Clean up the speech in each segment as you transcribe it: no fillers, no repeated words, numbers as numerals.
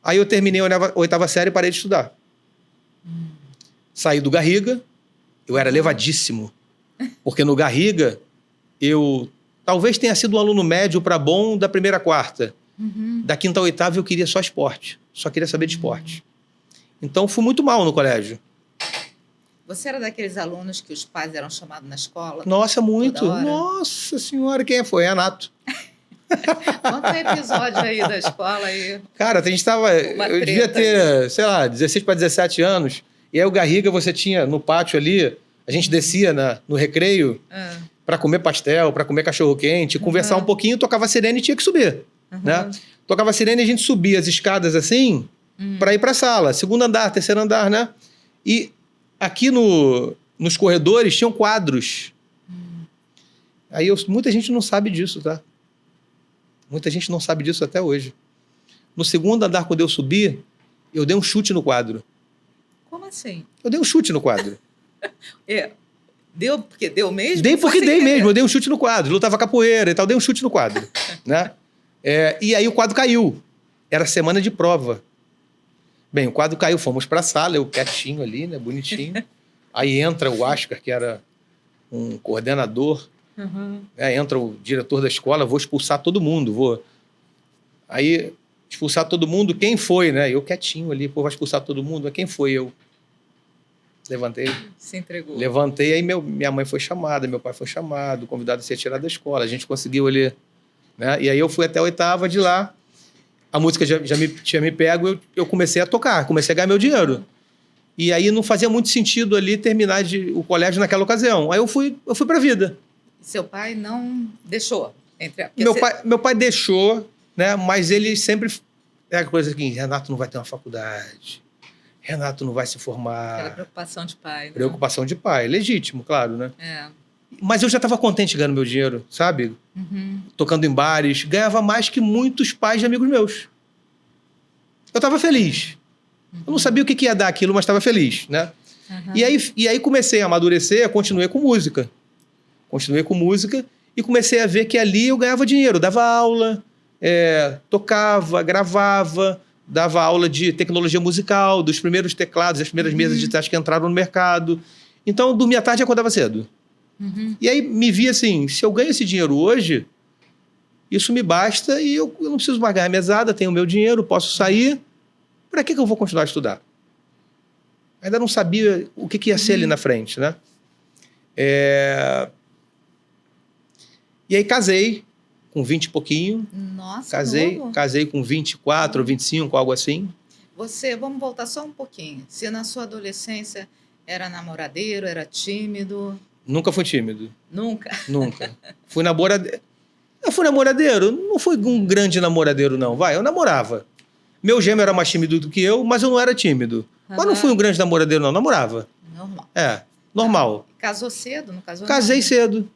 Aí eu terminei a 8ª série e parei de estudar. Saí do Garriga, eu era levadíssimo. Porque no Garriga, eu talvez tenha sido um aluno médio para bom da 1ª à 4ª. Da 5ª à 8ª eu queria só esporte. Só queria saber de esporte. Então fui muito mal no colégio. Você era daqueles alunos que os pais eram chamados na escola? Nossa, muito. Toda hora? Nossa senhora, quem foi? Renato. Conta um episódio aí da escola aí. Cara, a gente tava... Uma Eu devia treta ter, sei lá, 16 para 17 anos. E aí o Garriga, você tinha no pátio ali, a gente descia no recreio para comer pastel, para comer cachorro-quente, conversar um pouquinho, tocava sirene e tinha que subir. Né? Tocava sirene e a gente subia as escadas assim para ir para a sala. 2º andar, 3º andar, né? E aqui nos corredores tinham quadros. Aí muita gente não sabe disso, tá? Muita gente não sabe disso até hoje. No 2º andar, quando eu subi, eu dei um chute no quadro. Como assim? Eu dei um chute no quadro. Deu porque deu mesmo? Dei porque dei mesmo. Eu dei um chute no quadro. Lutava capoeira e tal. Dei um chute no quadro. Né? E aí o quadro caiu. Era semana de prova. Bem, o quadro caiu. Fomos para a sala. Eu quietinho ali, né? Bonitinho. Aí entra o Ascar, que era um coordenador. Entra o diretor da escola. Vou expulsar todo mundo. Aí... expulsar todo mundo, quem foi, né? Eu quietinho ali, vai expulsar todo mundo, mas quem foi? Eu levantei. Se entregou. Levantei, aí minha mãe foi chamada, meu pai foi chamado, convidado a ser tirado da escola, a gente conseguiu ali, né? E aí eu fui até a 8ª, de lá, a música já tinha me pego, eu comecei a tocar, comecei a ganhar meu dinheiro. E aí não fazia muito sentido ali terminar o colégio naquela ocasião. Aí eu fui pra vida. Seu pai não deixou? Meu pai deixou... né? Mas ele sempre... É a coisa que Renato não vai ter uma faculdade. Renato não vai se formar. Aquela preocupação de pai. Né? Preocupação de pai. Legítimo, claro, né? Mas eu já estava contente ganhando meu dinheiro, sabe? Tocando em bares. Ganhava mais que muitos pais de amigos meus. Eu estava feliz. Eu não sabia o que ia dar aquilo, mas estava feliz, né? E aí comecei a amadurecer, continuei com música. Continuei com música e comecei a ver que ali eu ganhava dinheiro. Dava aula... tocava, gravava, dava aula de tecnologia musical, dos primeiros teclados, as primeiras mesas de teste que entraram no mercado. Então, eu dormia tarde e acordava cedo. E aí me vi assim, se eu ganho esse dinheiro hoje, isso me basta e eu não preciso mais ganhar mesada, tenho o meu dinheiro, posso sair. Para que eu vou continuar a estudar? Ainda não sabia o que ia ser ali na frente, né? E aí casei, com 20 e pouquinho. Nossa, casei com 24 ou 25, algo assim. Vamos voltar só um pouquinho. Se na sua adolescência era namoradeiro, era tímido? Nunca fui tímido. Nunca? Nunca. Fui namoradeiro. Eu fui namoradeiro. Não fui um grande namoradeiro, não. Eu namorava. Meu gêmeo era mais tímido do que eu, mas eu não era tímido. Mas não fui um grande namoradeiro, não. Namorava. Normal. Normal. Casou cedo? Não casou? Casei cedo.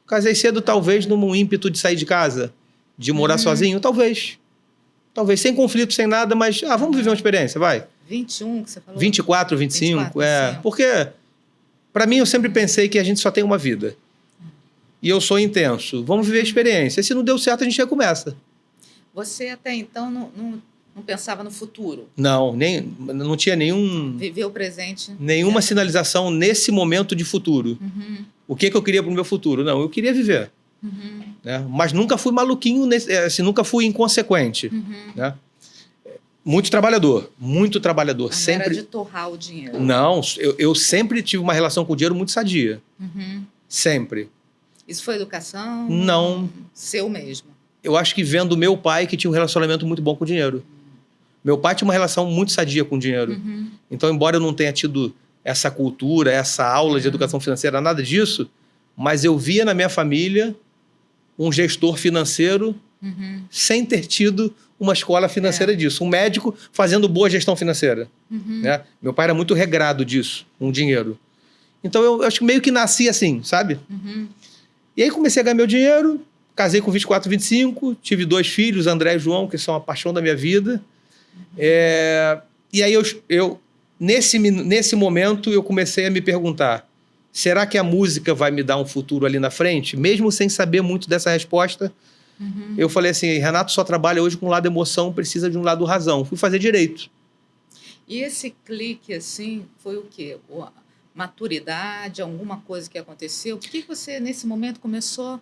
Casei cedo, talvez, num ímpeto de sair de casa, de morar sozinho, talvez. Talvez, sem conflito, sem nada, mas vamos viver uma experiência, vai. 21, que você falou? 24, 25, Porque, para mim, eu sempre pensei que a gente só tem uma vida. E eu sou intenso. Vamos viver a experiência. E se não deu certo, a gente recomeça. Você até então não pensava no futuro? Não, não tinha nenhum... Viveu o presente? Nenhuma sinalização nesse momento de futuro. O que eu queria para o meu futuro? Não, eu queria viver. Né? Mas nunca fui maluquinho, nunca fui inconsequente. Né? Muito trabalhador. Mas sempre... era de torrar o dinheiro? Não, eu sempre tive uma relação com o dinheiro muito sadia. Sempre. Isso foi educação? Não. Seu mesmo? Eu acho que vendo meu pai, que tinha um relacionamento muito bom com o dinheiro. Meu pai tinha uma relação muito sadia com o dinheiro. Então, embora eu não tenha tido essa cultura, essa aula de educação financeira, nada disso, mas eu via na minha família um gestor financeiro sem ter tido uma escola financeira disso. Um médico fazendo boa gestão financeira. Né? Meu pai era muito regrado disso, com dinheiro. Então, eu acho que meio que nasci assim, sabe? E aí comecei a ganhar meu dinheiro, casei com 24, 25, tive 2 filhos, André e João, que são a paixão da minha vida. E aí nesse momento eu comecei a me perguntar, será que a música vai me dar um futuro ali na frente? Mesmo sem saber muito dessa resposta, Eu falei assim, Renato só trabalha hoje com o lado emoção, precisa de um lado razão. Fui fazer direito. E esse clique, assim, foi o quê? Maturidade, alguma coisa que aconteceu? Por que você, nesse momento, começou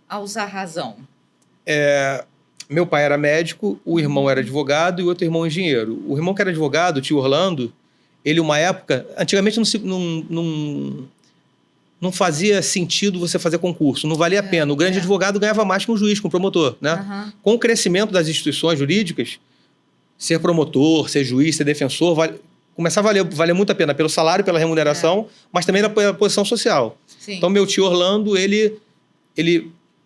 a usar razão? Meu pai era médico, o irmão era advogado e o outro irmão engenheiro. O irmão que era advogado, o tio Orlando, ele, uma época... Antigamente não fazia sentido você fazer concurso, não valia a pena. O grande advogado ganhava mais que um juiz, que um promotor, né? Com o crescimento das instituições jurídicas, ser promotor, ser juiz, ser defensor, começava a valer muito a pena pelo salário, pela remuneração, mas também pela posição social. Sim. Então, meu tio Orlando, ele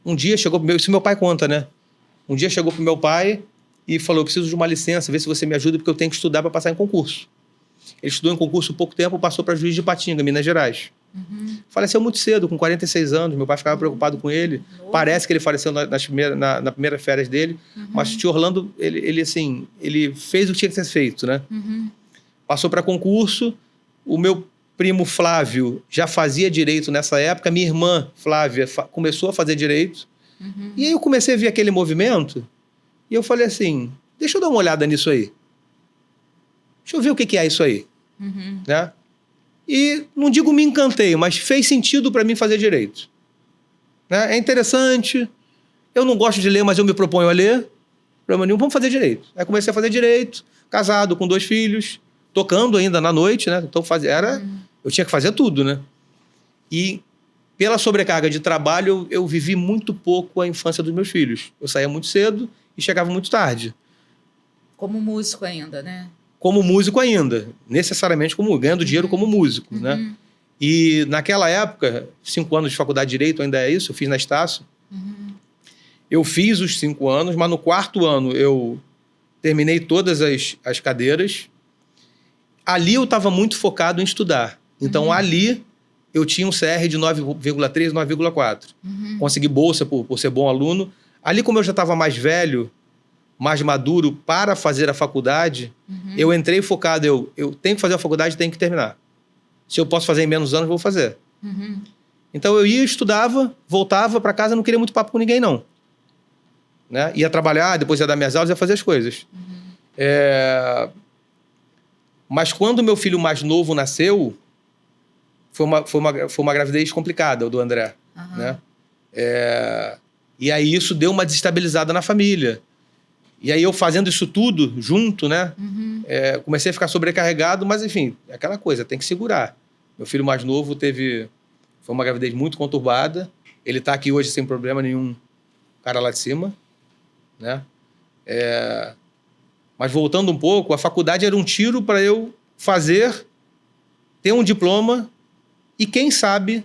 um dia chegou... Isso meu pai conta, né? Um dia chegou pro meu pai e falou, eu preciso de uma licença, vê se você me ajuda, porque eu tenho que estudar para passar em concurso. Ele estudou em concurso pouco tempo, passou para juiz de Ipatinga, Minas Gerais. Faleceu muito cedo, com 46 anos. Meu pai ficava preocupado com ele. Parece que ele faleceu na primeira férias dele. Mas o tio Orlando, ele fez o que tinha que ser feito, né? Passou para concurso. O meu primo Flávio já fazia direito nessa época. Minha irmã Flávia começou a fazer direito. E aí eu comecei a ver aquele movimento. E eu falei assim, deixa eu dar uma olhada nisso aí. Deixa eu ver o que é isso aí. Né? E não digo me encantei, mas fez sentido para mim fazer direito. Né? É interessante. Eu não gosto de ler, mas eu me proponho a ler. Problema nenhum, vamos fazer direito. Aí comecei a fazer direito, casado, com 2 filhos, tocando ainda na noite, né? Então eu tinha que fazer tudo, né? E pela sobrecarga de trabalho, eu vivi muito pouco a infância dos meus filhos. Eu saía muito cedo e chegava muito tarde. Como músico ainda, né? Como músico ainda, necessariamente ganhando dinheiro como músico, né? E naquela época, 5 anos de faculdade de Direito, ainda é isso, eu fiz na Estácio. Eu fiz os 5 anos, mas no 4º ano eu terminei todas as cadeiras. Ali eu estava muito focado em estudar. Então ali eu tinha um CR de 9,3, 9,4. Consegui bolsa por ser bom aluno. Ali, como eu já estava mais velho, mais maduro para fazer a faculdade, eu entrei focado, eu tenho que fazer a faculdade, tenho que terminar. Se eu posso fazer em menos anos, vou fazer. Então eu ia, estudava, voltava para casa, não queria muito papo com ninguém, não. Né? Ia trabalhar, depois ia dar minhas aulas, ia fazer as coisas. Mas quando meu filho mais novo nasceu, foi uma gravidez complicada, o do André. Né? E aí isso deu uma desestabilizada na família. E aí eu fazendo isso tudo junto, né? Comecei a ficar sobrecarregado, mas enfim, é aquela coisa, tem que segurar. Meu filho mais novo foi uma gravidez muito conturbada. Ele está aqui hoje sem problema nenhum, cara lá de cima, né? Mas voltando um pouco, a faculdade era um tiro para eu ter um diploma e, quem sabe,